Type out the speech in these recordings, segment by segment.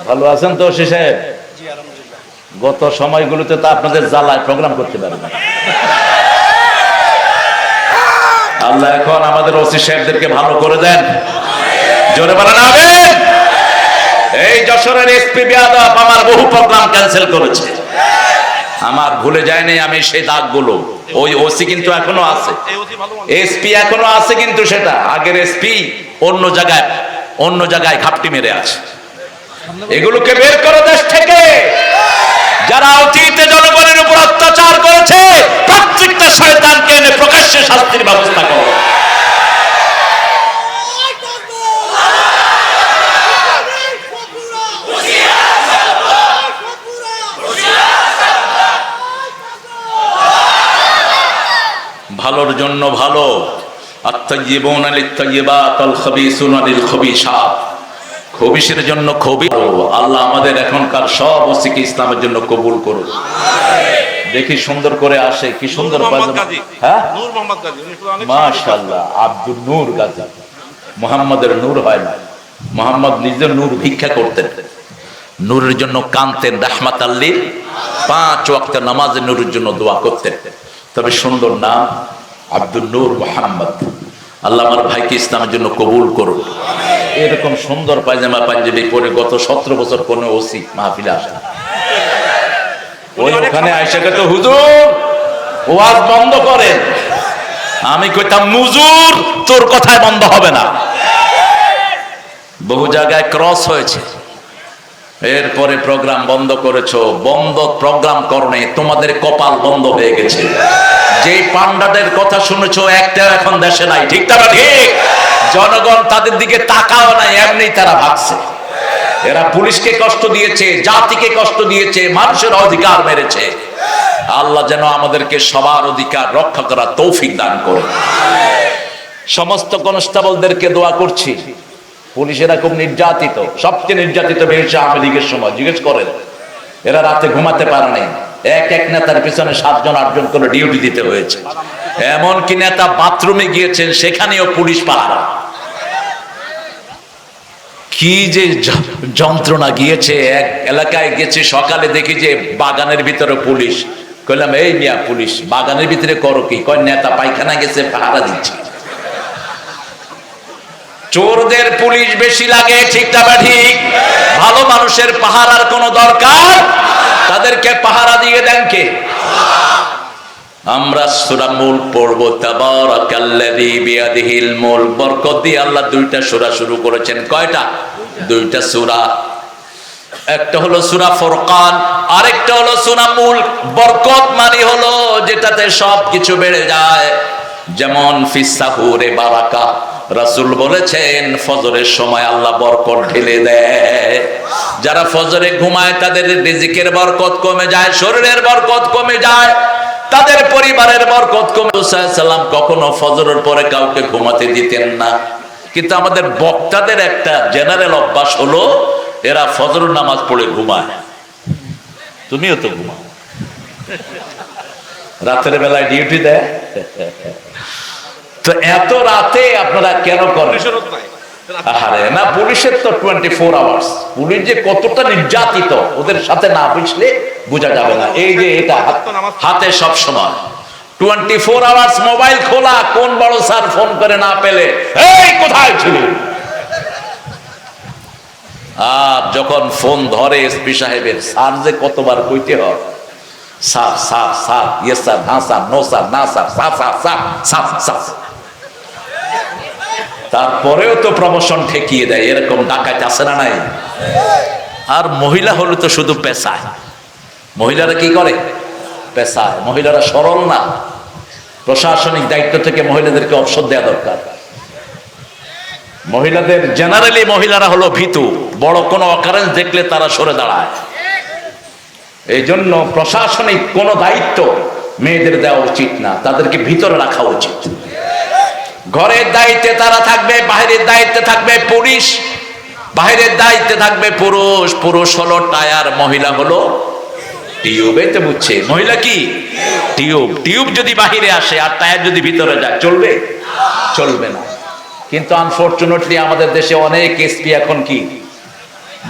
ভালো আছেন তো ওসি সাহেব? গত সময়গুলোতে তো আপনাদের জ্বালায় প্রোগ্রাম করতে পারেন না। আল্লাহ এখন আমাদের ওসি সাহেবদেরকে ভালো করে দেন, জোরে বলেন আমিন। এই যশোরের এসপি বিয়াদব আমার বহু প্রোগ্রাম ক্যান্সেল করেছে, আমার ভুলে যায়নি আমি সেই দাগগুলো। ওই ওসি কিন্তু এখনো আছে, এসপি এখনো আছে, কিন্তু সেটা আগের এসপি অন্য জায়গায় ঘাপটি মেরে আছে। এগুলোকে বের করো দেশ থেকে। যারা অতীতে জনগণের উপর অত্যাচার করেছে প্রত্যেকটা শয়তানকে এনে প্রকাশ্যে শাস্তির ব্যবস্থা করো। ভালোর জন্য ভালো, আত-তাইয়্যিবুনা লিত-তাইয়্যিবাত ওয়াল-খাবিসুনা লিল-খাবিসাত, খবিসের জন্য খবিস। আল্লাহ আমাদের এখনকার সব ওসিকে ইসলামের জন্য কবুল করুন। দেখি সুন্দর করে আসে, কি সুন্দর পায়জামা। হ্যাঁ, নূর মোহাম্মদ গাজী, মাশাআল্লাহ। আব্দুল নূর গাজী, মুহাম্মাদের নূর হয় না, মুহাম্মদ নিজের নূর ভিক্ষা করতেন, নূরের জন্য কাঁদতেন, রাহমাতাল লিল, 5 ওয়াক্ত নামাজে নূরের জন্য দোয়া করতেন। তবে সুন্দর নাম আব্দুল নূর মুহাম্মদ। আল্লাহ আমার ভাইকে ইসলামের জন্য কবুল করুন। এরকম সুন্দর পায়জামা পাঞ্জাবি পরে গত 17 বছর কোন ওসি মাহফিলে আসে না। ওখানে আয়েশাকে তো হুজুর ওয়াজ বন্ধ করেন, আমি কইতাম মুজুর তোর কথায় বন্ধ হবে না। বহু জায়গায় ক্রস হয়েছে, এরপরে প্রোগ্রাম বন্ধ করেছো। বন্ধ প্রোগ্রাম করনে, তোমাদের কপাল বন্ধ হয়ে গেছে। যেই পান্ডাদের কথা শুনেছো একটা এখন দেশে নাই, ঠিক না? ঠিক। জনগণ তাদের দিকে তাকাও নাই, এমনি তারা ভাগছে। এরা পুলিশকে কষ্ট দিয়েছে, জাতিকে কষ্ট দিয়েছে, মানুষের অধিকার মেরেছে। আল্লাহ যেন আমাদেরকে সবার অধিকার রক্ষা করার তৌফিক দান করে। সমস্ত কনস্টেবলদেরকে দোয়া করছি। পুলিশেরা খুব নির্যাতিত, সবচেয়ে নির্যাতিত হয়েছে আওয়ামী লীগের সময়। জিজ্ঞেস করেন, এরা রাতে ঘুমাতে পারে নাই। এক নেতার পিছনে 7 জন 8 জন করে ডিউটি দিতে হয়েছে। এমনকি নেতা বাথরুমে গিয়েছেন, সেখানেও পুলিশ পাহারা। কি যে যন্ত্রণা গিয়েছে। এক এলাকায় গেছে, সকালে দেখি যে বাগানের ভিতরে পুলিশ। কইলাম, এই মিয়া পুলিশ বাগানের ভিতরে করো কি? কয় নেতা পায়খানা গেছে, পাহারা দিচ্ছে। চোরদের পুলিশ বেশি লাগে, ঠিক না? ঠিক। ভালো মানুষের পাহারার কোনো দরকার, তাদেরকে পাহারা দিয়ে দেন কে? আমরা সূরা মুলক পড়ব। তাবারাকাল্লাযী বিয়াদিহিল মুলক। বরকত দিয়ে আল্লাহ 2টা সূরা শুরু করেছেন। কয়টা? 2টা সূরা। একটা হলো সূরা ফুরকান, আরেকটা হলো সূরা মুলক। বরকত মানে হলো যেটাতে সব কিছু বেড়ে যায়। যেমন ফিস সাহুরে বারাকা, রাসূল বলেছেন ফজরের সময় আল্লাহ বরকত ঢেলে দেয়। যারা ফজরে ঘুমায় তাদের রিজিকের বরকত কমে যায়, শরীরের বরকত কমে যায়, তাদের পরিবারের বরকত কমে। রাসূল সাল্লাল্লাহু কখনো ফজরের পরে কাউকে ঘুমাতে দিতেন না। কিন্তু আমাদের বক্তাদের একটা জেনারেল অভ্যাস হলো, এরা ফজরের নামাজ পড়ে ঘুমায়। তুমিও তো ঘুমাও, রাতের বেলায় ডিউটি দেয়। তো এত রাতে আপনারা কেন করেন? আরে না, পুলিশের তো 24 আওয়ার্স। পুলিশ যে কতটা নির্যাতিত, ওদের সাথে না বুঝলে বোঝা যাবে না। এই যে এটা হাতে সব সময় 24 আওয়ার্স মোবাইল খোলা, কোন বড় স্যার ফোন করে না পেলে, এই কোথায় ছিলি? আর যখন ফোন ধরে এসপি সাহেবের, স্যার যে কতবার কইতে হয়, sir sir sir, yes sir, হ্যাঁ স্যার, নো স্যার, না sir, sir sir sir sir sir. তারপরেও তো প্রমোশন ঠেকিয়ে দেয়। এরকম ডাকাত আছে না নাই? আর মহিলা হলে তো শুধু পেশায়। মহিলারা কি করে? পেশায়। মহিলারা সরল না। প্রশাসনিক দায়িত্ব থেকে মহিলাদেরকে অবসর দেওয়া দরকার। মহিলাদের জেনারেলি মহিলারা হলো ভীতু, বড় কোনো অকারেন্স দেখলে তারা সরে দাঁড়ায়। এই জন্য প্রশাসনিক কোনো দায়িত্ব মেয়েদের দেওয়া উচিত না, তাদেরকে ভিতরে রাখা উচিত। ঘরের দায়িত্বে তারা থাকবে, বাইরের দায়িত্বে থাকবে পুলিশ, বাইরের দায়িত্বে থাকবে পুরুষ। পুরুষ হলো টায়ার, মহিলা হলো টিউব। এই তো বুঝছে, মহিলা কি? টিউব। টিউব যদি বাহিরে আসে আর টায়ার যদি ভিতরে যায়, চলবে? চলবে না। কিন্তু আনফরচুনেটলি আমাদের দেশে অনেক এসপি এখন কি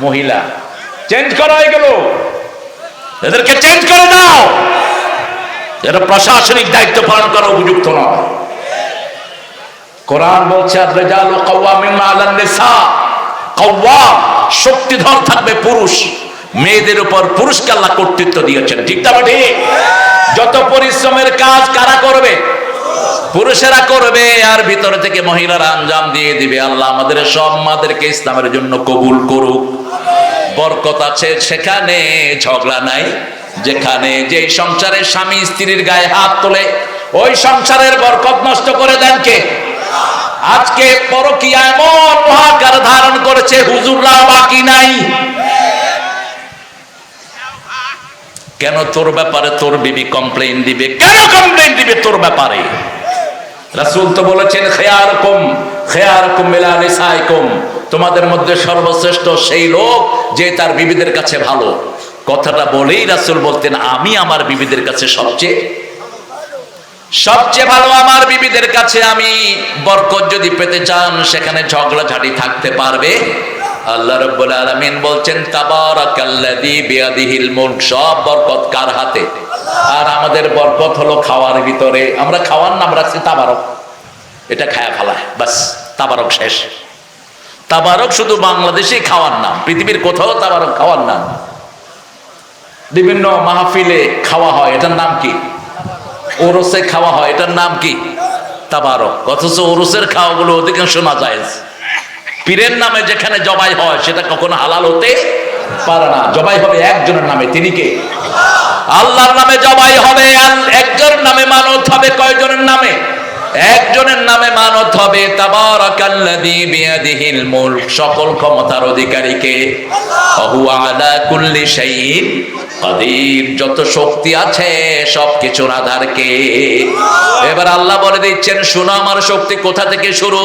মহিলা। চেঞ্জ করা হয়ে গেল, এদেরকে চেঞ্জ করে দাও। এরা প্রশাসনিক দায়িত্ব পালন করা উপযুক্ত নয়। কোরআন বলছে আর-রিজালু কাওয়ামুন আলান নিসা, কাওয়াম শক্তিধর থাকবে পুরুষ, মেয়েদের উপর পুরুষকে আল্লাহ কর্তৃত্ব দিয়েছেন, ঠিক না ঠিক? যত পরিশ্রমের কাজ কারা করবে? পুরুষেরা করবে, আর ভিতর থেকে মহিলারা আঞ্জাম দিয়ে দিবে। আল্লাহ আমাদের সব মাদেরকে ইসলামের জন্য কবুল করুক। বরকত আছে সেখানে, ঝগড়া নাই যেখানে। যে সংসারের স্বামী স্ত্রীর গায়ে হাত তোলে, ওই সংসারের বরকত নষ্ট করে দেন কে? আজকে পরকীয়া এমন মহাকার ধারণ করেছে, হুজুররা বাকি নাই। কেন তোর ব্যাপারে তোর বিবি কমপ্লেইন দিবে? কেন কমপ্লেইন দিবে তোর ব্যাপারে? রাসূল তো বলেছেন খেয়ারকুম মিলা নিসাইকুম, তোমাদের মধ্যে সর্বশ্রেষ্ঠ সেই লোক যে তার বিবিদের কাছে ভালো। কথাটা বলেই রাসূল বলতেন আমি আমার বিবিদের কাছে সবচেয়ে ভালো, আমার বিবিদের কাছে আমি। বরকত যদি পেতে চান সেখানে ঝগড়াঝাটি থাকতে পারবে। আল্লাহ রাব্বুল আলামিন বলছেন তাবারাকাল্লাযী বিয়াদিহিল মুলক, সব বরকত কার হাতে? আর আমাদের বরকত হলো খাওয়ার ভিতরে। আমরা খাওয়ার নাম রাখছি তাবারক, এটা খায়া ফেলায়, বাস তাবারক শেষ। তাবারক শুধু বাংলাদেশে খাওয়ার নাম, পৃথিবীর কোথাও তাবারক খাওয়ার নাম। বিভিন্ন মাহফিলে খাওয়া হয়, এটার নাম কি? ওরসে খাওয়া হয়, এটার নাম কি? তাবারক। অথচ ওরসের খাওয়াগুলো অধিকাংশ নাজায়েজ। পীরের নামে যেখানে জবাই হয় সেটা কখনো হালাল হতে পারে না। জবাই হবে একজনের নামে, তিনি কে? আল্লাহর নামে জবাই হবে। একজনের নামে মানত হবে। কয়জনের নামে? একজনের নামে মানত হবে। তাবারাকাল্লাযী বিয়াদিহিল মুলক, সকল ক্ষমতার অধিকারী কে? ওয়া আলা কুল্লি শাইইন কাদির, যত শক্তি আছে সবকিছুর আধার কে? এবার আল্লাহ বলে দিচ্ছেন শোনো আমার শক্তি কোথা থেকে শুরু।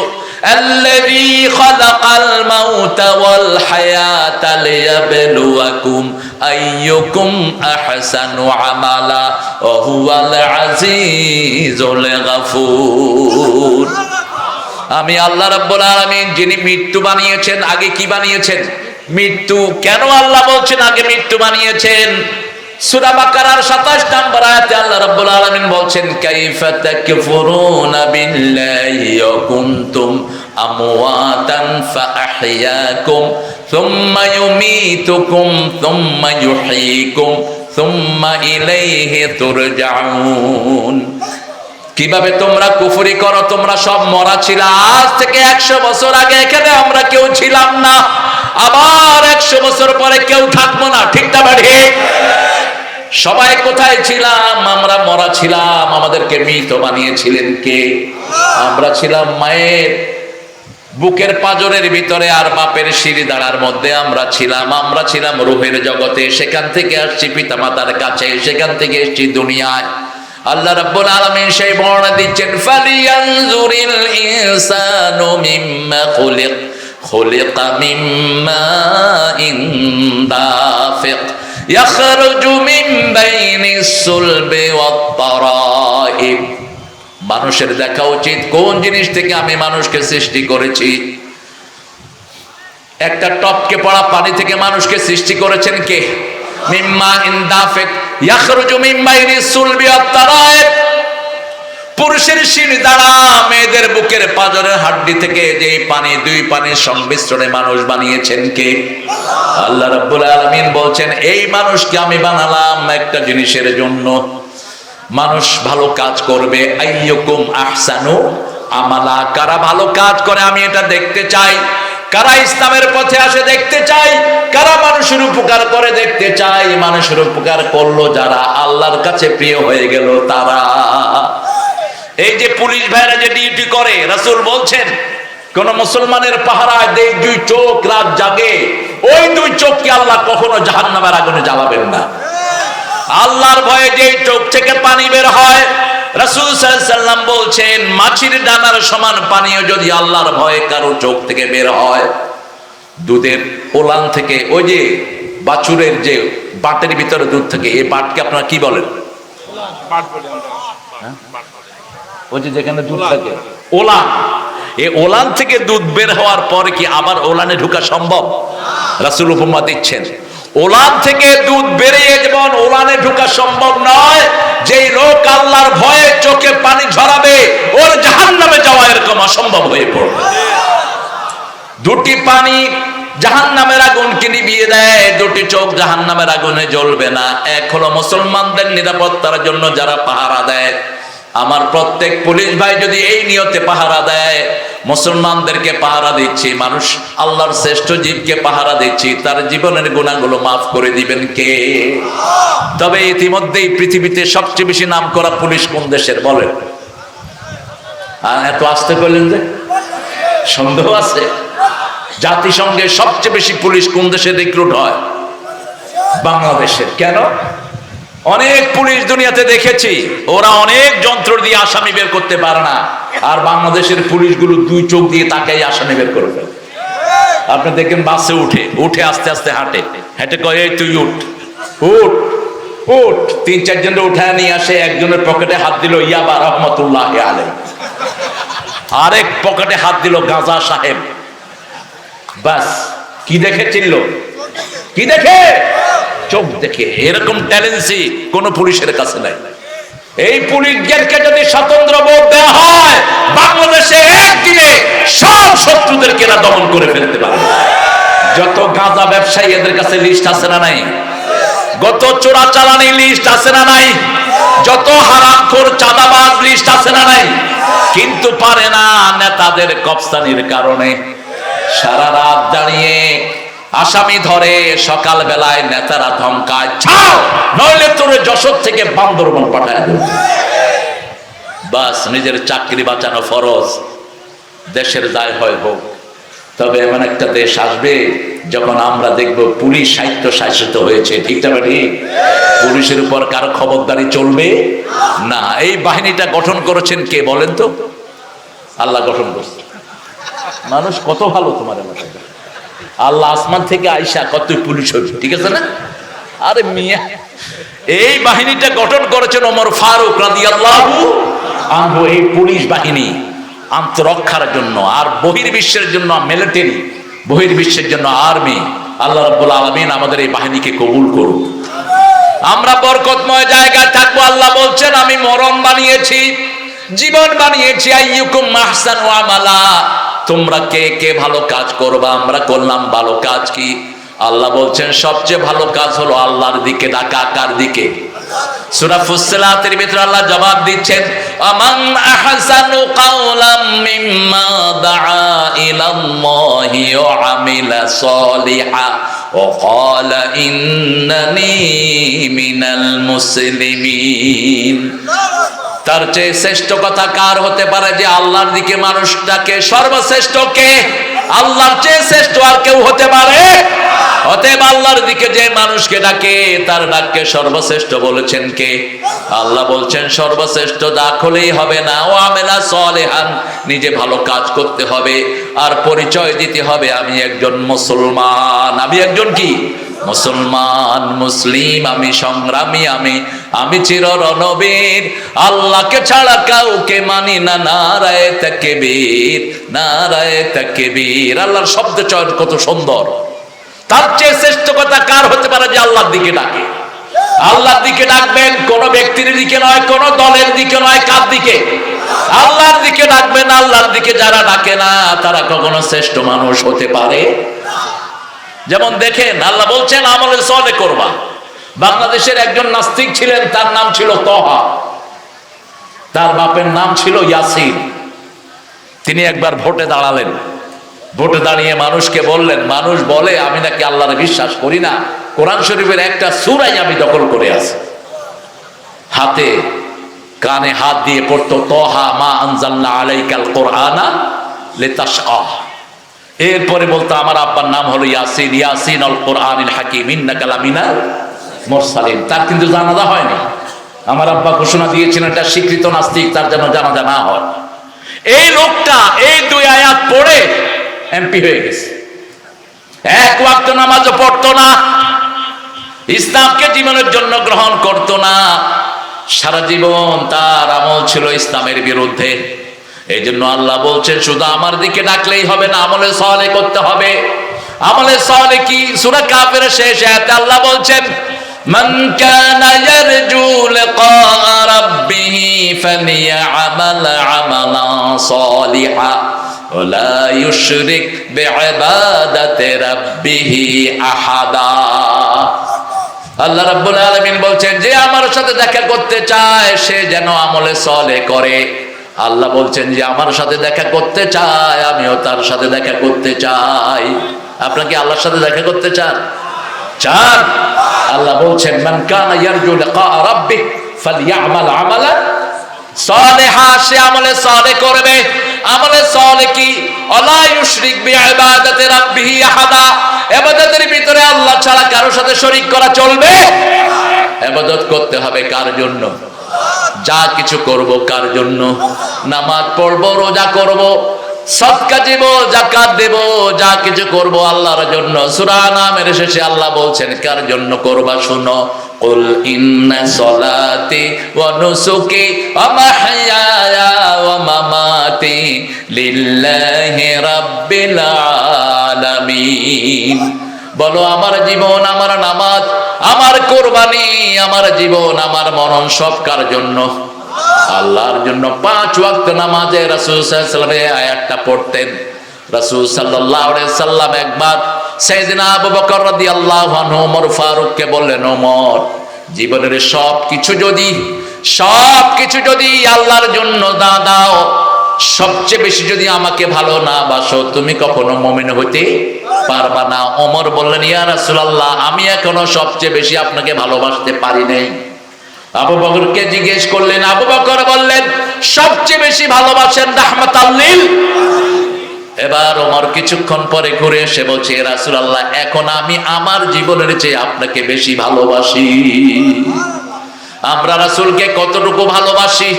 আল্লাযী খালাকাল মাউতা ওয়াল হায়াতা লিয়াবলুয়াকুম আইয়ুকুম আহসানু আমালা ওয়া হুয়াল আজিজুল গাফুর। আমি আল্লাহ রাব্বুল আলামিন যিনি মৃত্যু বানিয়েছেন। আগে কি বানিয়েছেন? মৃত্যু। কেন আল্লাহ বলছেন আগে মৃত্যু বানিয়েছেন? সূরা বাকারার ২৭ নম্বর আয়াতে আল্লাহ রাব্বুল আলামিন বলছেন কাইফা তাকফুরুনা বিল্লাহি ওয়া কুনতুম আমওয়াতান ফাআহইয়াকুম সুম্মা ইউমীতুকুম সুম্মা ইউহয়ীকুম সুম্মা ইলাইহি তুরজাউন। কিভাবে তোমরা কুফরি করো? তোমরা সব মরা ছিল। আজ থেকে ১০০ বছর আগে এখানে আমরা কেউ ছিলাম না, আবার ১০০ বছর পরে কেউ থাকবো না, ঠিক না ঠিক? সবাই কোথায় ছিলাম? আমরা মরা ছিলাম। আমাদেরকে মৃত বানিয়েছিলেন কে? আমরা ছিলাম মায়ের বুকের পাঁজরের ভিতরে আর বাপের শিরি দাঁড়ার মধ্যে আমরা ছিলাম রূহের জগতে। সেখান থেকে আসছি পিতা মাতার কাছে, সেখান থেকে এসছি দুনিয়ায়। আল্লাহ রাব্বুল আলামিন সেই বর্ণনা দিচ্ছেন ফালিয়ানজুরিল ইনসানু মিম্মা খুলিকা মিম্মা দাফিক ইয়াখরুজু মিন বাইনিস সুলবি ওয়াত তারাইব। মানুষের দেখা উচিত কোন জিনিস থেকে আমি মানুষকে সৃষ্টি করেছি। একটা টপকে পড়া পানি থেকে মানুষকে সৃষ্টি করেছেন কে? মিম্মা দাফিক ইয়াখরুজু মিন বাইনিস সুলবি ওয়াত তারাইব। পুরুষের শির দ্বারা মেয়েদের বুকের পাঁজরের হাড্ডি থেকে যে পানি, দুই পানির সংমিশ্রণে মানুষ বানিয়েছেন কে? আল্লাহ রাব্বুল আলামিন বলছেন এই মানুষকে আমি বানালাম একটা জিনিসের জন্য। মানুষ ভালো কাজ করবে। আইয়ুকুম আহসানু আমালা, কারা ভালো কাজ করে আমি এটা দেখতে চাই। কারা ইসলামের পথে আসে দেখতে চাই। কারা মানুষের উপকার করে দেখতে চাই। মানুষের উপকার করলো যারা, আল্লাহর কাছে প্রিয় হয়ে গেল তারা। এই যে পুলিশ ভাইরা যে ডিউটি করে, রাসূল বলছেন কোন মুসলমানের পাহারায় যে দুই চোখ রাত জাগে, ওই দুই চোখকে আল্লাহ কখনো জাহান্নামের আগুনে জ্বালাবেন না। আল্লাহর ভয়ে যে চোখ থেকে পানি বের হয়, রাসূল সাল্লাল্লাহু আলাইহি সাল্লাম বলছেন মাছির ডানার সমান পানিও যদি আল্লাহর ভয়ে কারো চোখ থেকে বের হয়, দুধের ওলান থেকে, ওই যে বাছুরের যে বাটের ভিতরে দুধ থেকে, এই বাটকে আপনারা কি বলেন? বাট বলি আমরা। ওই যে যেখানে দুধ থাকে, ওলান। এই ওলান থেকে দুধ বের হওয়ার পরে কি আবার ওলানে ঢোকা সম্ভব? রাসূল উপমা দিচ্ছেন ওলান থেকে দুধ বেরিয়ে যেমন ওলানে ঢোকা সম্ভব নয়, যেই লোক আল্লাহর ভয়ে চোখে পানি ঝরাবে ওর জাহান্নামে যাওয়া এরকম অসম্ভব হয়ে পড়বে। দুটি পানি জাহান্নামের আগুনকে নিভিয়ে দেয়, দুটি চোখ জাহান্নামের আগুনে জ্বলবে না। এক হলো মুসলমানদের নিরাপত্তার জন্য যারা পাহারা দেয়। আমার প্রত্যেক পুলিশ ভাই যদি এই নিয়তে পাহারা দেয়, মুসলমানদেরকে পাহারা দিচ্ছি, মানুষ আল্লাহর শ্রেষ্ঠ জীবকে পাহারা দিচ্ছি, তার জীবনের গুনাহগুলো মাফ করে দিবেন কে? তবে ইতিমধ্যেই পৃথিবীতে সবচেয়ে বেশি নাম করা পুলিশ কোন দেশের বলেন? এত আসতে বললেন যে সন্দেহ আছে? জাতিসংঘের সবচেয়ে বেশি পুলিশ কোন দেশে রিক্রুট হয়? বাংলাদেশের। কেন? অনেক পুলিশ দুনিয়াতে দেখেছি, ওরা অনেক যন্ত্র দিয়ে আসামি বের করতে পারে না, আর বাংলাদেশের পুলিশগুলো দুই চোখ দিয়ে তাকাই আসামি বের করে ফেলে। আপনি দেখেন বাসে উঠে আস্তে আস্তে হেঁটে কয় এই তুই উঠ উঠ উঠ, 3-4 জন উঠায় নিয়ে আসে, একজনের পকেটে হাত দিল ইয়াবা রহমতুল্লাহ আলাইহি, আরেক পকেটে হাত দিল গাজা সাহেব। বাস কি দেখে চিনল? কি দেখে? চোখ দেখে। এরকম ট্যালেন্সি কোন পুলিশের কাছে নাই। এই পুলিশদেরকে যদি স্বতন্ত্র বোধ দেওয়া হয়, বাংলাদেশে একদিনে সব শত্রুদেরকে এরা দমন করে ফেলতে পারবে। যত গাঁজা ব্যবসায়ী এদের কাছে লিস্ট আছে না নাই? গত চোরাচালানি লিস্ট আছে না নাই? যত হারামখোর চাঁদাবাজ লিস্ট আছে না নাই? কিন্তু পারে না, নেতাদের কফসানির কারণে সারা রাত দাঁড়িয়ে আসামি ধরে, সকাল বেলায় নেতারা ধমকায় ছাড়, নইলে তোরে যশোর থেকে বান্দরবান পাঠায় দেব। বাস নিজের চাকরি বাঁচানো ফরজ, দেশের দায় হয় হোক। তবে এমন একটা দেশ আসবে যখন আমরা দেখব পুলিশ সাহিত্য শাসিত হয়েছে। ঠিক না ঠিক? পুলিশের উপর কারো খবরদারি চলবে না। এই বাহিনীটা গঠন করেছেন কে বলেন তো? আল্লাহ গঠন করছে। মানুষ কত ভালো তোমার এলাকায়, আল্লাহ আসমান থেকে আইসা কত পুলিশ হয়েছে, ঠিক আছে না? আরে মিয়া, এই বাহিনীটা গঠন করেছেন ওমর ফারুক রাদিয়াল্লাহু আনহু। এই পুলিশ বাহিনী আত্মরক্ষার জন্য, আর বহির্বিশ্বের জন্য মিলিটারি, বহির্বিশ্বের জন্য আর্মি। আল্লাহ রাব্বুল আলামিন আমাদের এই বাহিনীকে কবুল করুন। আমরা বরকতময় জায়গায় থাকবো। আল্লাহ বলছেন আমি মরণ বানিয়েছি, জীবন বানিয়েছি। আইয়ুকুম আহসানু আমালা, তোমরা কে কে ভালো কাজ করবা। আমরা করলাম ভালো কাজ কি? আল্লাহ বলছেন সবচেয়ে ভালো কাজ হলো আল্লাহর দিকে ডাকা। কার দিকে? সূরা ফুসসিলাতের ভিতরে আল্লাহ জবাব দিচ্ছেন আমান আহসানু কাওলাম মিম্মা দাআ ইলাল্লাহি ওয়া আমিলা সলিহা ওয়া ক্বালা ইন্নানি মিনাল মুসলিমিন। তার চেয়ে শ্রেষ্ঠ কথা কার হতে পারে যে আল্লাহর দিকে মানুষটাকে? সর্বশ্রেষ্ঠ কে? আল্লাহর চেয়ে শ্রেষ্ঠ আর কেউ হতে পারে? অতএব আল্লাহর দিকে যে মানুষকে ডাকে তার ডাককে সর্বশ্রেষ্ঠ বলেছেন কে? আল্লাহ বলছেন সর্বশ্রেষ্ঠ ডাক হলেই হবে না, ও আমেলা সলেহান, নিজে ভালো কাজ করতে হবে, আর পরিচয় দিতে হবে আমি একজন মুসলমান। আমি একজন কি? মুসলমান, মুসলিম, আমি সংগ্রামী, আমি চির রণবীর, আল্লাহকে ছাড়া কাউকে মানি না। নারায়ে তাকবীর, নারায়ে তাকবীর। আল্লাহর শব্দ চয়ন কত সুন্দর। তার চেয়ে শ্রেষ্ঠ কথা কার হতে পারে যে আল্লাহর দিকে ডাকে? আল্লাহর দিকে ডাকবেন, কোন ব্যক্তির দিকে নয়, কোন দলের দিকে নয়। কার দিকে? আল্লাহর দিকে ডাকবেন। আল্লাহর দিকে যারা ডাকে না তারা কখনো শ্রেষ্ঠ মানুষ হতে পারে? যেমন দেখেন আল্লাহ বলছেন আমলে সলেহ করবা। বাংলাদেশের একজন নাস্তিক ছিলেন, তার নাম ছিল তহা, তার বাপের নাম ছিল ইয়াসিন। তিনি একবার ভোটে দাঁড়ালেন। ভোটে দাঁড়িয়ে মানুষকে বললেন, মানুষ বলে আমি নাকি আল্লাহর বিশ্বাস করি না, কোরআন শরীফের একটা সূরাই আমি দখল করে আছি। হাতে কানে হাত দিয়ে পড়তো তহা মা আনজালনা আলাইকাল কোরআনা লিতাশকা। এরপরে বলতো আমার আব্বার নাম হলো ইয়াসিন, ইয়াসিন আল কোরআনিল হাকিম ইন্নাকা লামিনাল মুরসালিন। তার কিন্তু জানাজা হয়নি। আমার আব্বা ঘোষণা দিয়েছিলেন এটা স্বীকৃত নাস্তিক, তার যেন জানাজা না হয়। এই লোকটা এই 2 আয়াত পড়ে এমপি হয়ে গেছে। এক ওয়াক্ত নামাজও পড়তো না, ইসলামকে জীবনের জন্য গ্রহণ করতো না। সারা জীবন তার আমল ছিল ইসলামের বিরুদ্ধে। এই জন্য আল্লাহ বলছেন শুধু আমার দিকে ডাকলেই হবে না, আমলে সলেহ করতে হবে। আমলে সালেহ কি? সূরা কাফিরের শেষ আয়াতে আল্লাহ বলছেন, মান কানা ইয়ারজু লিকা রাব্বিহি ফালিয়া'মাল আমালান সালিহা ওয়া লা ইউশরিক বিইবাদাতি রাব্বিহি আহাদা। আল্লাহ রাব্বুল আলামিন বলছেন, যে আমার সাথে দেখা করতে চায় সে যেন আমলে সালেহ করে। আল্লাহ বলছেন, যে আমার সাথে দেখা করতে চায় আমিও তার সাথে দেখা করতে চাই। আপনারা কি আল্লাহর সাথে দেখা করতে চান? চান? আল্লাহ বলছেন, মান কানা ইয়ারজু লিকা রাব্বিহ ফালইআমাল আমালান সালিহা, সে আমলে সালেহ করবে। আমলে সালেহ কি? ওয়ালা ইউশরিক বিইবাদাতি রাব্বিহি আহাদা, ইবাদতের ভিতরে আল্লাহ ছাড়া কারোর সাথে শরীক করা চলবে? ইবাদত করতে হবে কার জন্য? যা কিছু করব কার জন্য? নামাজ পড়বো, রোজা করব, সদকা দেব, যাকাত দেব, যা কিছু করব আল্লাহর জন্য। সূরা আনামের শেষে আল্লাহ বলছেন কার জন্য করবা শুনো, কুল ইন্না সলাতি ওয়া নুসুকি ওয়া মাহইয়ায়া ওয়া মামাতি লিল্লাহি রাব্বিল আলামিন। বলো আমার জীবন, আমার নামাজ, আমার কুরবানি, আমার জীবন, আমার মরণ সব কার জন্য? আল্লাহর জন্য। 5 ওয়াক্ত নামাজে রাসূল সাল্লাল্লাহু আলাইহি ওয়াসাল্লাম এই আয়াতটা পড়তেন। রাসূল সাল্লাল্লাহু আলাইহি ওয়াসাল্লাম একবার সাইয়েদনা আবু বকর রাদিয়াল্লাহু আনহু ওমর ফারুককে বললেন, ওমর, জীবনের সবকিছু যদি আল্লাহর জন্য দাও, সবচেয়ে বেশি যদি আমাকে ভালো না বাসো, তুমি কখনো মুমিন হতে পারবা না। ওমর বললেন, ইয়া রাসূলুল্লাহ, আমি এখনো সবচেয়ে বেশি আপনাকে ভালোবাসতে পারি নাই। আবু বকরকে জিজ্ঞেস করলেন, আবু বকর বললেন, সবচেয়ে বেশি ভালোবাসেন রাহমাতাল লিল। এবার ওমর কিছুক্ষণ পরে ঘুরে এসে বলছে, রাসূলুল্লাহ, এখন আমি আমার জীবনের চেয়ে আপনাকে বেশি ভালোবাসি। আমরা রাসূলকে কতটুকু ভালোবাসি,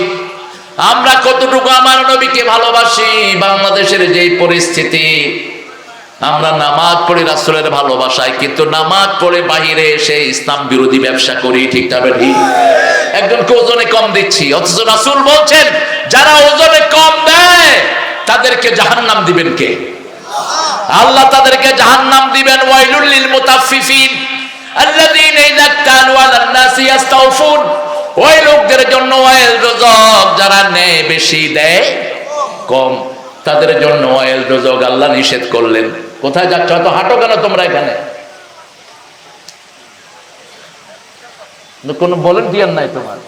আমরা কতটুকু আমার নবীকে ভালোবাসি। বাংলাদেশের যেই পরিস্থিতি, আমরা নামাজ পড়ি রাসূলের ভালোবাসায়, কিন্তু নামাজ পড়ে বাহিরে এসে ইসলাম বিরোধী ব্যবসা করি। ঠিক না বেঠি? একজনকে ওজনে কম দিচ্ছি, অথচ রাসূল বলছেন যারা ওজনে কম দেয় তাদেরকে জাহান্নাম দিবেন কে? আল্লাহ তাদেরকে জাহান্নাম দিবেন। ওয়াইলুল লিল মুতাফফিফিন আল্লাযীনা ইযা কানু আলান নাসি ইস্তাওফুন। ওই লোকদের জন্য ওয়াইল রজক, যারা নেয় বেশি দেয় কম, তাদের জন্য ওয়াইল রজক আল্লাহ নিষেধ করলেন। কোথায় যাচ্ছ? তো হাঁটো কেন তোমরা এখানে? কোন ভলান্টিয়ার নাই তোমার?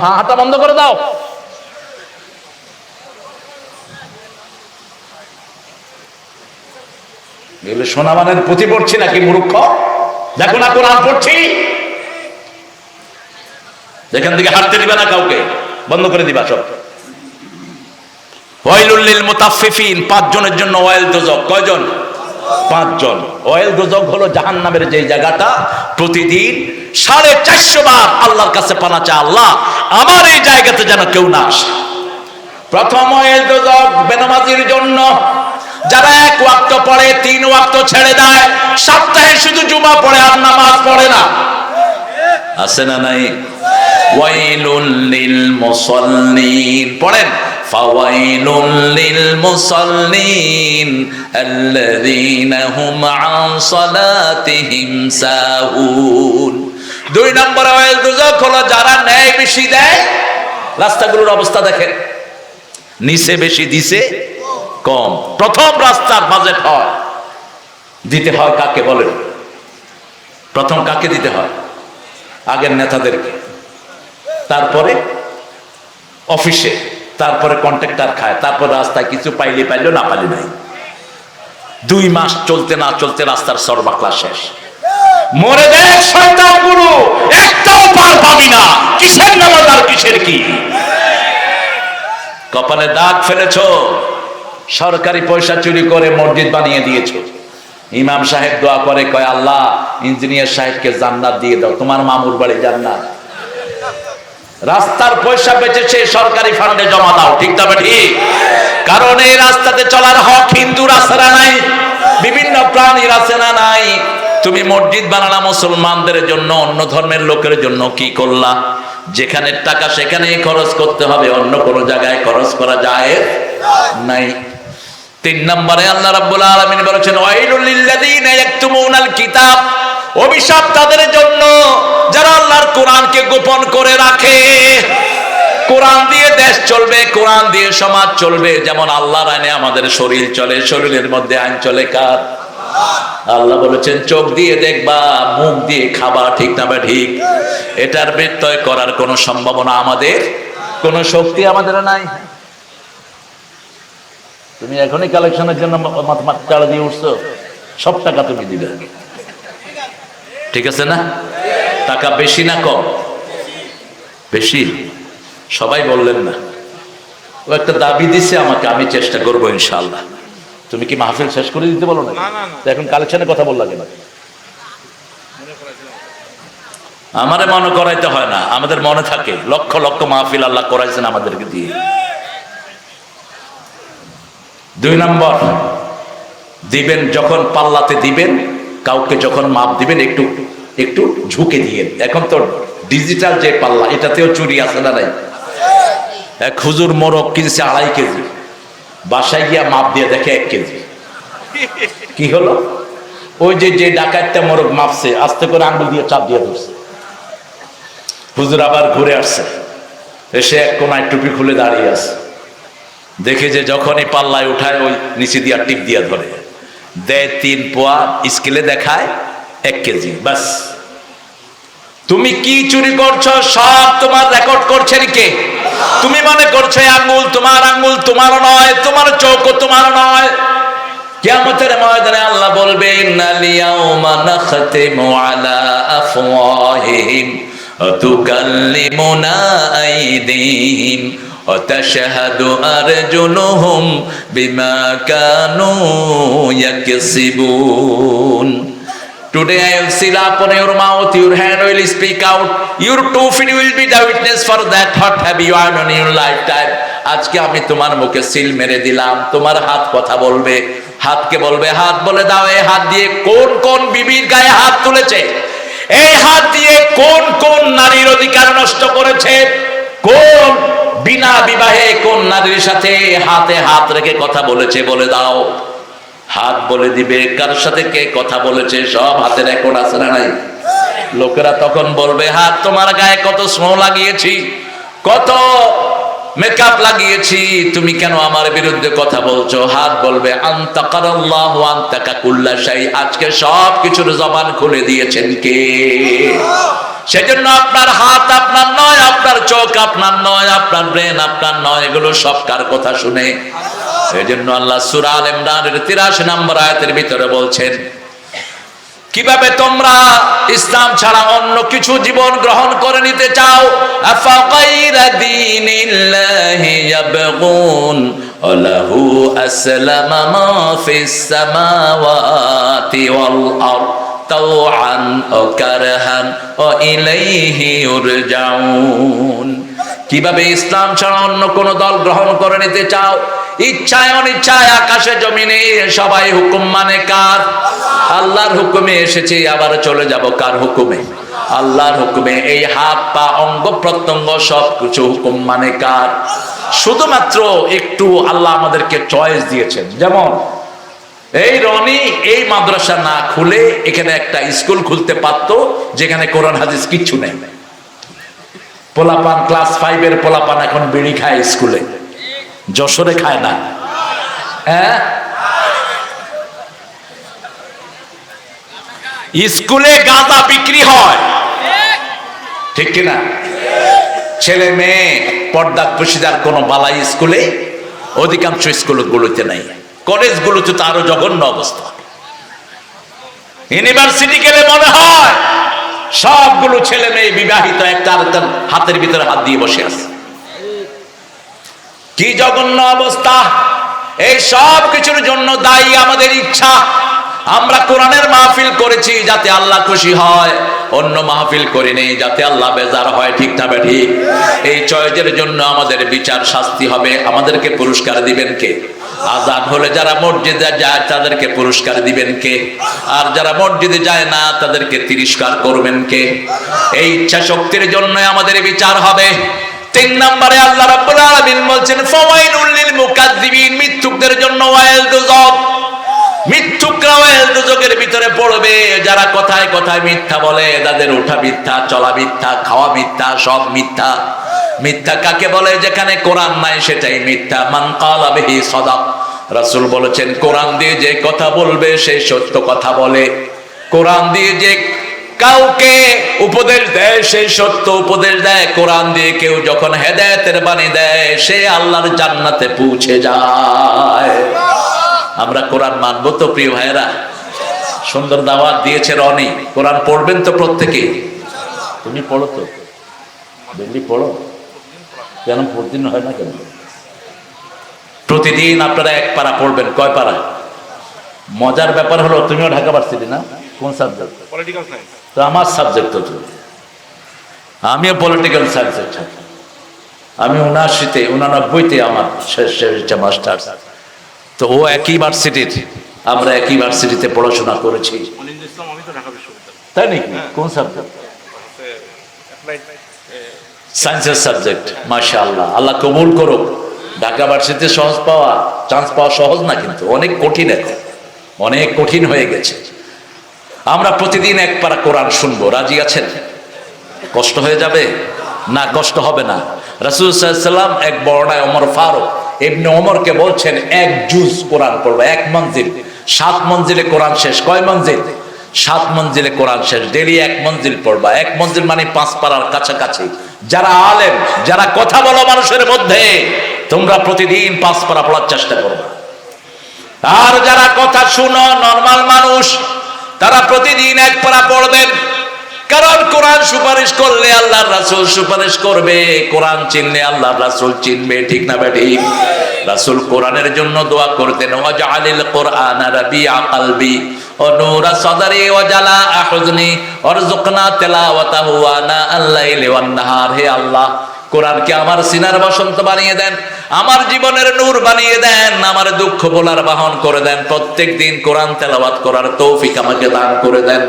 হাঁটা বন্ধ করে দাও। সোনামানের পুঁথি পড়ছি নাকি মূর্খ? দেখো না কোরআন পড়ছি। যেখান থেকে হাঁটতে দিবে না কাউকে, বন্ধ করে দিবা সব। ওয়াইলুল লিল মুতাফফিফিন, 5 জনের জন্য ওয়াইল দোজক। কয়জন? 5 জন। ওয়াইল দোজক হলো জাহান্নামের যে জায়গাটা প্রতিদিন 450 বার আল্লাহর কাছে পানা চায়, আল্লাহ আমার এই জায়গাতে যেন কেউ না আসে। প্রথম ওয়াইল দোজক বেনামাজির জন্য, যারা 1 ওয়াক্ত পড়ে 3 ওয়াক্ত ছেড়ে দেয়, সপ্তাহে শুধু জুমা পড়ে আর নামাজ পড়ে না। আছে না নাই? ওয়াইলুল লিল মুসাল্লিন, পড়েন, ফাওয়াইলুল লিল মুসাল্লিন আল্লাযীনা হুম আন সালাতিহিম সাহুন। 2 নম্বর ওয়াইল দোজক হলো যারা ন্যায় বেশি দেয়। রাস্তাগুলোর অবস্থা দেখেন, নিচে বেশি দিছে কম। প্রথম রাস্তার বাজেট হয়, দিতে হয় কাকে বলেন? প্রথম কাকে দিতে হয়? আগের নেতাদেরকে, তারপরে অফিসে, তারপরে কন্ট্রাক্টর খায়, তারপর রাস্তায় কিছু পাইলে পাইলো, না পাইলে নাই। 2 মাস চলতে না চলতে রাস্তার সর্বাকলা শেষ। মরে দেখ শয়তানগুলো, একটাও পার পাবি না। কিসের নামাজ আর কিসের কি? কপালে দাগ ফেলেছো, সরকারি পয়সা চুরি করে মসজিদ বানিয়ে দিয়েছো। ইমাম সাহেব দোয়া করে, কয় আল্লাহ ইঞ্জিনিয়ার সাহেবকে জান্নাত দিয়ে দাও, তোমার মামুর বাড়ি জান্নাত। রাস্তার পয়সা বেঁচেছে সরকারি ফান্ডে জমা দাও। ঠিক তবে ঠিক, কারণ এই রাস্তাতে চলার হক হিন্দুর আছে না নাই? বিভিন্ন প্রাণীর আছে না নাই? তুমি মসজিদ বানালা মুসলমানদের জন্য, অন্য ধর্মের লোকের জন্য কি করলা? যেখানে টাকা সেখানেই খরচ করতে হবে, অন্য কোনো জায়গায় খরচ করা যায় নাই। তিন নম্বরে আল্লাহ রাব্বুল আলামিন বলেছেন ওয়াইলুল লিল্লাযিনা ইয়াকতুমুনাল কিতাব, অভিশাপ তাদের জন্য যারা আল্লাহর কোরআনকে গোপন করে রাখে। কোরআন দিয়ে দেশ চলবে, কোরআন দিয়ে সমাজ চলবে। যেমন আল্লাহর আইনে আমাদের শরীর চলে, শরীরের মধ্যে আইন চলে কার? আল্লাহ বলেছেন চোখ দিয়ে দেখবা, মুখ দিয়ে খাবা, ঠিক না বা ঠিক? এটার ব্যত্যয় করার কোনো সম্ভাবনা আমাদের, কোনো শক্তি আমাদের নাই। তুমি এখনই কালেকশনের জন্য টাকা দিয়ে উঠছো, সব টাকা তুমি দিবে, ঠিক আছে না? টাকা বেশি না কম? বেশি। সবাই বললেন না, ও একটা দাবি দিছে আমাকে, আমি চেষ্টা করবো ইনশাআল্লাহ। তুমি কি মাহফিল শেষ করে দিতে বলো না? এখন কালেকশনের কথা বল লাগে না, আমারে মনে করাইতে হয় না, আমাদের মনে থাকে লক্ষ লক্ষ মাহফিল আল্লাহ করাইছেন আমাদেরকে দিয়ে। দুই নম্বর, দিবেন যখন পাল্লাতে দিবেন, কাউকে যখন মাপ দিবেন একটু একটু ঝুঁকে দিয়ে। এখন তো ডিজিটাল যে পাল্লা, এটাতেও চুরি আছে না নাই? এক হুজুর মোরগ কিনছে 2.5 কেজি, বাসায় গিয়া মাপ দিয়ে দেখে 1 কেজি। কি হলো? ওই যে ডাকাতটা মোরগ মাপছে, আস্তে করে আঙ্গুল দিয়ে চাপ দিয়ে ধরছে। হুজুর আবার ঘুরে আসছে, এসে এক কোনায় টুপি খুলে দাঁড়িয়ে আছে, দেখে যে যখনই পাল্লায় উঠায় ওই নিচে দিয়া টিপ দিয়া ধরে দেয় 3 পোয়া, স্কেলে দেখায় 1 কেজি। বাস। তুমি কি চুরি করছো সব তোমার রেকর্ড করছেন কে? তুমি মনে করছো আঙ্গুল তোমার নয়, তোমার চোখও তোমার নয়। কিয়ামতের ময়দানে আল্লাহ বলবেন আলিয়াউমা নাখতিমু আলা আফওয়াহিহিম ওয়া তুকাল্লিমুনা আইদিহিম ওয়া তাশহাদু আরজুলুহুম বিমা Kanu ইয়াকসিবুন। Today I will seal upon your mouth, your hand will speak out, your 2 feet will be the witness for that. What have you done in your lifetime? আজকে আমি তোমার মুখে সিল মেরে দিলাম, তোমার হাত কথা বলবে। হাতকে বলবে হাত বলে দাও, এই হাত দিয়ে কোন কোন বিবির গায়ে হাত তুলেছে, এই হাত দিয়ে কোন কোন নারীর অধিকার নষ্ট করেছে, কোন বিনা বিবাহে কোন নারীর সাথে হাতে হাত রেখে কথা বলেছে, বলে দাও। হাত বলে দিবে কার সাথে কে কথা বলেছে, সব হাতে রেকর্ড আছে না নাই? লোকেরা তখন বলবে হাত তোমার গায়ে কত স্নো লাগিয়েছি, কত মেকআপ লাগিয়েছি, তুমি কেন আমার বিরুদ্ধে কথা বলছো? হাত বলবে আনতাকারাল্লাহু আনতাকা কুল্লা শাই, আজকে সব কিছুর জবান খুলে দিয়েছেন কে? সেজন্য আপনার হাত আপনার নয়, আপনার চোখ আপনার নয়, আপনার ব্রেন আপনার নয়, এগুলো সব কার কথা শুনে? এজন্য আল্লাহ সূরা আল ইমরানের 83 নম্বর আয়াতের ভিতরে বলছেন কিভাবে তোমরা ইসলাম ছাড়া অন্য কিছু জীবন গ্রহণ করে নিতে চাও। আফা গায়রা দীনিল্লাহি ইয়াবগুন ওয়ালাহু আসলামা মা ফিস সামাওয়াতি ওয়াল আরদ তাওআন ওয়া কারহান ওয়া ইলাইহি ইউরজাউন। কিভাবে ইসলাম ছাড়া অন্য কোন দল গ্রহণ করে নিতে চাও? ইচ্ছায় অনিচ্ছায় আকাশে জমিনে সবাই হুকুম মানে কার? আল্লাহর হুকুমে এসেছে, আবার চলে যাব কার হুকুমে? আল্লাহর হুকুমে। এই হাত পা অঙ্গ প্রত্যঙ্গ সব কিছু হুকুম মানে কার? শুধুমাত্র একটু আল্লাহ আমাদেরকে চয়েস দিয়েছেন। যেমন এই রনি এই মাদ্রাসা না খুলে এখানে একটা স্কুল খুলতে পারতো যেখানে কোরআন হাদিস কিচ্ছু নেই। পোলাপান ক্লাস 5 এর পোলাপান এখন বিড়ি খায় স্কুলে, যশোরে খায় না। হ্যাঁ, স্কুলে গাঁজা বিক্রি হয়, ঠিক কিনা? ছেলে মেয়ে পর্দা পুশিদার কোনো বালাই স্কুলে, অধিকাংশ স্কুলগুলোতে নাই। কলেজগুলোতে তো আরো জঘন্য অবস্থা। ইউনিভার্সিটি গেলে মনে হয় সবগুলো ছেলে মেয়ে বিবাহিত, একটা আরেকটার হাতের ভিতরে হাত দিয়ে বসে আছে। কি জঘন্য অবস্থা! এই সব কিছুর জন্য দায়ী আমাদের ইচ্ছা। আমরা কোরআনের মাহফিল করেছি যাতে আল্লাহ খুশি হয়, অন্য মাহফিল করিনি যাতে আল্লাহ বেজার হয়, ঠিক না ঠিক? এই চয়েজের জন্য আমাদের বিচার শাস্তি হবে। আমাদেরকে পুরস্কার দিবেন কে? আজান হলে যারা মসজিদে যায় তাদেরকে পুরস্কার দিবেন কে? আর যারা মসজিদে যায় না তাদেরকে তিরস্কার করবেন কে? এই ইচ্ছা শক্তির জন্য আমাদের বিচার হবে। তিন নম্বরে আল্লাহ রাব্বুল আলামিন বলছেন ফাওয়াইলুল লিল মুকাজ্জিবিন, মিথ্যুকদের জন্য ওয়াইল দুজক। মিথ্যুকরা ওয়াইল দুজকের ভিতরে পড়বে, যারা কথায় কথায় মিথ্যা বলে, তাদের ওঠা মিথ্যা, চলা মিথ্যা, খাওয়া মিথ্যা, সব মিথ্যা। মিথ্যা কাকে বলে? যেখানে কোরআন নাই সেটাই মিথ্যা। মান ক্বালা বিহি সাদাক, রাসূল বলেছেন কোরআন দিয়ে যে কথা বলবে সে সত্য কথা বলে। কোরআন দিয়ে যে কাউকে উপদেশ দেয় সে সত্য উপদেশ দেয়। কোরআন দিয়ে কেউ যখন হেদায়েতের বাণী দেয় সে আল্লাহর জান্নাতে পৌঁছে যায়। আমরা কোরআন মানবো তো প্রিয় ভাইয়েরা? সুন্দর দাওয়াত দিয়েছে রনি, কোরআন পড়বেন তো প্রত্যেকে? তুমি পড়ো তো, ডেইলি পড়ো কেন? প্রতিদিন হয় না কেন? প্রতিদিন আপনারা এক পারা পড়বেন। কয় পারা? মজার ব্যাপার হলো তুমিও ঢাকা ভার্সিটি না? কোন সাবজেক্ট? Political science. তো আমার সাবজেক্ট তো তুমি, আমিও পলিটিক্যাল সায়েন্সের ছাত্র। আমি 89-তে আমার শেষ মাস্টার্স। তো ও একই ভার্সিটির, আমরা একই ভার্সিটিতে পড়াশোনা করেছি। তাই নাকি? কোন সাবজেক্ট? সায়েন্সের সাবজেক্ট। মাশাআল্লাহ, আল্লাহ কবুল করুক। ঢাকা ভার্সিটিতে সহজ পাওয়া, চান্স পাওয়া সহজ না, কিন্তু অনেক কঠিন, এখন অনেক কঠিন হয়ে গেছে। আমরা প্রতিদিন এক পারা কোরআন শুনবো, রাজি আছেন? কষ্ট হয়ে যাবে না? কষ্ট হবে না। রাসূল সাল্লাল্লাহু আলাইহি ওয়াসাল্লাম এক বর্ণায় ওমর ফারুক ইবনে ওমরকে বলছেন এক জুজ কোরআন পড়বা, এক মঞ্জিল। 7 মঞ্জিলে কোরআন শেষ। কয় মঞ্জিল? 7 মঞ্জিলে কোরআন শেষ। ডেলি এক মঞ্জিল পড়বা। এক মঞ্জিল মানে 5 পারার কাছাকাছি। যারা আলেম, যারা কথা বলো মানুষের মধ্যে, তোমরা প্রতিদিন 5 পারা পড়ার চেষ্টা করবা। আর যারা কথা শুনো নরমাল মানুষ, তারা প্রতিদিন এক পারা পড়বেন। কারণ কোরআন সুপারিশ করলে আল্লাহর রাসূল সুপারিশ করবে, কোরআন চিনলে আল্লাহর রাসূল চিনবে। ঠিক না বেঠি? রাসূল কোরআনের জন্য দোয়া করতেন, ওয়াজআলিল কোরআনা রাবিআ কলবি ওয়া নূরা সাদরি ওয়া জালাআ হুজনি ওয়ারযুকনা তিলাওয়াতাহু আনা আল-লাইলি ওয়ান নাহার। হে আল্লাহ, কোরআনকে আমার সিনার বসন্ত বানিয়ে দেন, আমার জীবনের নূর বানিয়ে দেন, আমার দুঃখ ভোলার বাহন করে দেন। প্রত্যেক দিন কোরআন তেলাওয়াত করার তৌফিক আমাকে দান করে দেন।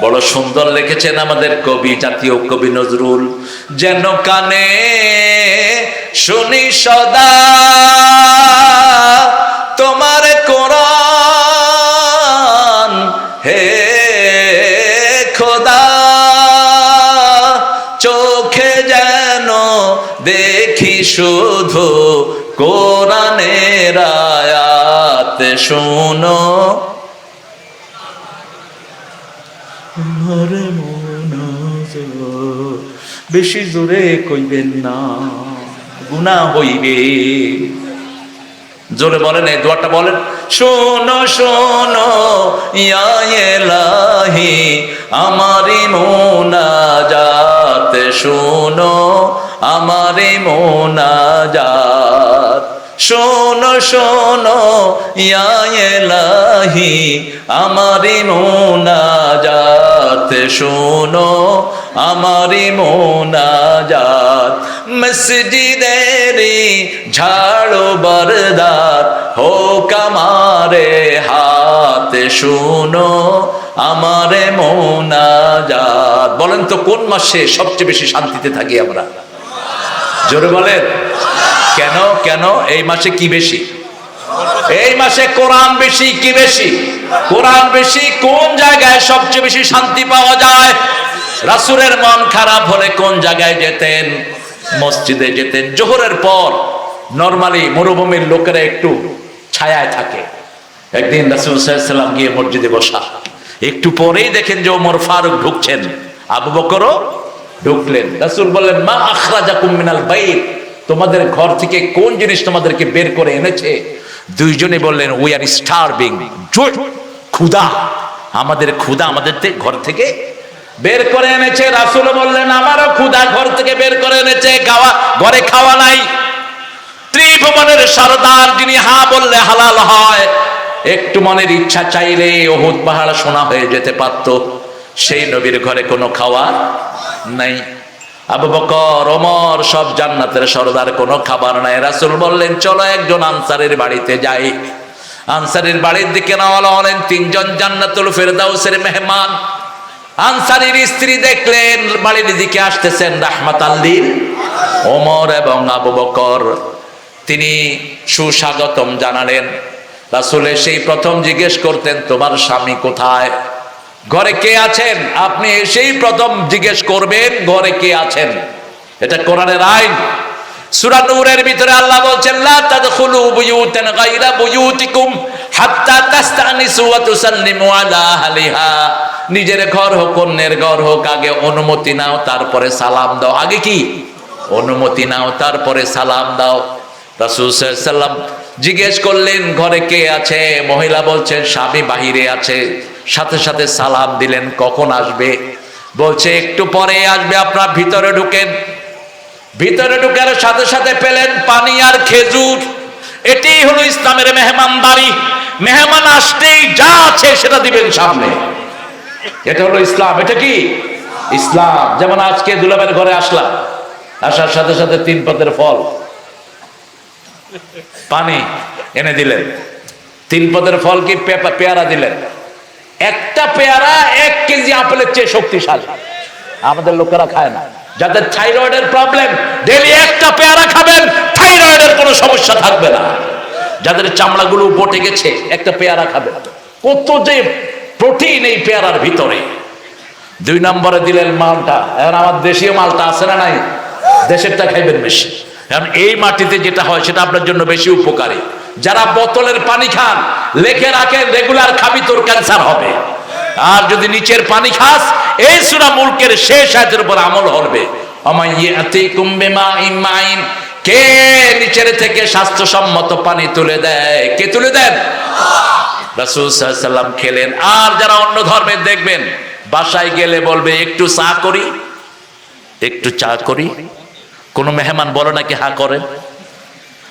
বড় সুন্দর লিখেছেন আমাদের কবি, জাতীয় কবি নজরুল, যেন কানে শুনি সদা তোমার কোরআন, হে খোদা, চোখে যেন দেখি শুধু কোরআনের আয়াত, শুনো বেশি জোরে কইবেন না, গুনাহ হইবে। জোরে বলেন, এই দোয়াটা বলেন, শোনো শোনো ইয়া ইলাহি আমারি মুনাজাত, শোনো আমারি মুনাজাত, শোনো শোনো ইয়া ইলাহি আমারি মুনাজাত, শোনো আমারি মুনাজাত। মসজিদেরি ঝাড়ু বরদার হোক আমারে হাত, শোনো আমারে মুনাজাত। বলেন তো কোন মাসে সবচেয়ে বেশি শান্তিতে থাকি আমরা? জোরে বলেন। কেন কেন? এই মাসে কি বেশি? এই মাসে কোরআন বেশি। কি বেশি? কোরআন বেশি। কোন জায়গায় সবচেয়ে বেশি শান্তি পাওয়া যায়? রাসূলের মন খারাপ হলে কোন জায়গায় যেতেন? মসজিদে যেতেন। জোহরের পর নরমালি মরুভূমির লোকেরা একটু ছায়ায় থাকে। একদিন রাসূল সাল্লাল্লাহু আলাইহি ওয়াসাল্লাম গিয়ে মসজিদে বসা, একটু পরেই দেখেন যে ওমর ফারুক ঢুকছেন, আবু বকরও ঢুকলেন। রাসূল বললেন, মা আখরাজাকুম মিনাল বাইত, তোমাদের ঘর থেকে কোন জিনিস তোমাদেরকে বের করে এনেছে? দুইজনে বললেন, উই আর স্টারভিং, ক্ষুধা, আমাদের ক্ষুধা আমাদের ঘর থেকে বের করে এনেছে। রাসূল বললেন, আমারও ক্ষুধা ঘর থেকে বের করে এনেছে, ঘরে খাওয়া নাই। ত্রিভুবনের সরদার, যিনি হা বললে হালাল হয়, একটু মনের ইচ্ছা চাইলে উহুদ পাহাড় সোনা হয়ে যেতে পারত, সেই নবীর ঘরে কোনো খাওয়ার নাই। আবু বকর, ওমর সব জান্নাতের সরদার, কোনো খাবার নাই। রাসূল বললেন, চলো একজন আনসারের বাড়িতে যাই। আনসারের বাড়ির দিকে রওনা হলেন। 3 জন জান্নাতুল ফেরদাউসের মেহমান। আনসারীর স্ত্রী দেখলেন বাড়ির দিকে আসতেছেন রাহমাতাল লিল ওমর এবং আবু বকর তিনি সুস্বাগতম জানালেন। রাসূলের সেই প্রথম জিজ্ঞেস করতেন, তোমার স্বামী কোথায়, ঘরে কে আছেন? আপনি এসেই প্রথম জিজ্ঞেস করবেন ঘরে কে আছেন। এটা কোরআনের আইন। সূরা নূরের ভিতরে আল্লাহ বলছেন, লা তাদখুলু বুয়ুতান গায়রা বুয়ুতিকুম হাত্তা তাস্তানিসু ওয়া তুসাল্লিমু আলা আহলিহা। নিজের ঘর হোক অন্যের ঘর হোক, আগে অনুমতি নাও তারপরে সালাম দাও। আগে কি? অনুমতি নাও তারপরে সালাম দাও। রাসূল সাল্লাল্লাহু আলাইহি ওয়াসাল্লাম জিজ্ঞেস করলেন ঘরে কে আছে? মহিলা বলছেন স্বামী বাহিরে আছে। সাথে সাথে সালাম দিলেন, কখন আসবে? বলছে একটু পরে আসবে, আপনারা ভিতরে ঢুকেন। ভিতরে ঢুকার সাথে সাথে পেলেন পানি আর খেজুর। এটাই হলো ইসলামের মেহমানদারি। মেহমান আসতেই যা আছে সেটা দিবেন সামনে। এটা হলো ইসলাম। এটা কি ইসলাম? যেমন আজকে দুলাবের ঘরে আসলাম, আসার সাথে সাথে 3 পদের ফল, পানি এনে দিলেন। 3 পদের ফল কি? পেয়ারা দিলেন। একটা পেয়ারা 1 কেজি আপেলের চেয়ে শক্তিশালী। আমাদের লোকেরা খায় না। যাদের থাইরয়েডের প্রবলেম, ডেইলি একটা পেয়ারা খাবেন, থাইরয়েডের কোনো সমস্যা থাকবে না। যাদের চামড়াগুলো বটে গেছে, একটা পেয়ারা খাবেন। কত যে প্রোটিন এই পেয়ারার ভিতরে। 2 নম্বরে দিলেন মালটা। এখন আমার দেশীয় মালটা আছে না নাই? দেশেরটা খাইবেন বেশি, কারণ এই মাটিতে যেটা হয় সেটা আপনার জন্য বেশি উপকারী। যারা বোতলের পানি খান, লেখে রাখেন রেগুলার খাবি তোর ক্যান্সার হবে। আর যদি নিচের পানি খাস, এই সূরা মুলকের শেষ আয়াতের উপর আমল হবে। আমাইয়াতিকুম বিমাইন মাইন, কে নিচের থেকে স্বাস্থ্যসম্মত পানি তুলে দেয়? কে তুলে দেন? রাসূল সাল্লাল্লাহু আলাইহি ওয়াসাল্লাম খেলেন। আর যারা অন্য ধর্মের দেখবেন, বাসায় গেলে বলবে একটু চা করি, একটু চা করি। কোন মেহমান বলো নাকি হা করেন?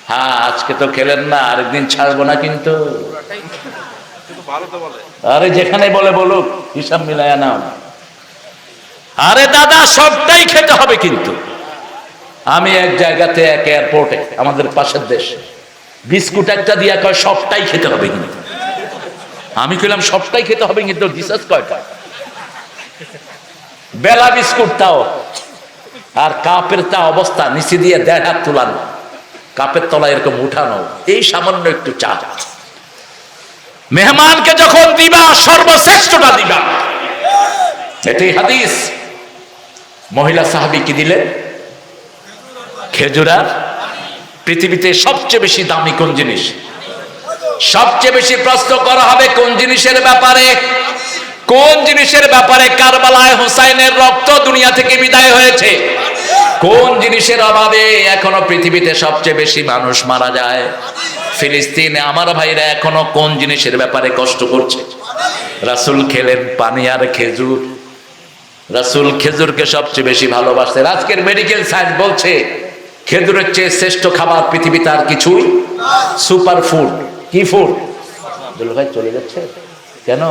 হ্যাঁ, আজকে তো খেলেন না, আরেকদিন ছাড়বো না কিন্তু। আরে যেখানে বলে বলুক, হিসাব মিলায়া নাও। আরে দাদা সবটাই খেতে হবে কিন্তু। আমি এক জায়গাতে, এক এয়ারপোর্টে, আমাদের পাশের দেশ, বিস্কুট একটা দিয়া কয় সবটাই খেতে হবে কিন্তু। আমি কইলাম সবটাই খেতে হবে কিন্তু, দিছাস কয়টা? বেলা বিস্কুট তাও, আর কাপের তা অবস্থা, নিচে দিয়ে 1.5 হাত তুলানো, কাপের তলায় এরকম উঠানো, এই সামান্য একটু চা। মেহমানকে যখন দিবা সর্বশ্রেষ্ঠটা দিবা, এটাই হাদিস। মহিলা সাহাবী কি দিলেন? খেজুর। আর পৃথিবীতে সবচেয়ে বেশি দামি কোন জিনিস? সবচেয়ে বেশি প্রশ্ন করা হবে কোন জিনিসের ব্যাপারে? কোন জিনিসের ব্যাপারে কারবালায় হুসাইনের রক্ত দুনিয়া থেকে বিদায় হয়েছে? কোন জিনিসের অভাবে এখনো পৃথিবীতে সবচেয়ে বেশি মানুষ মারা যায়? ফিলিস্তিনে আমার ভাইরা এখনো কোন জিনিসের ব্যাপারে কষ্ট করছে? রাসূল খেলেন পানি আর খেজুর। রাসূল খেজুরকে সবচেয়ে বেশি ভালোবাসতেন। আজকের মেডিকেল সায়েন্স বলছে খেজুরের চেয়ে শ্রেষ্ঠ খাবার পৃথিবীতে আর কিছুই সুপার ফুড। কি ফুড? দুল ভাই চলে যাচ্ছে কেন?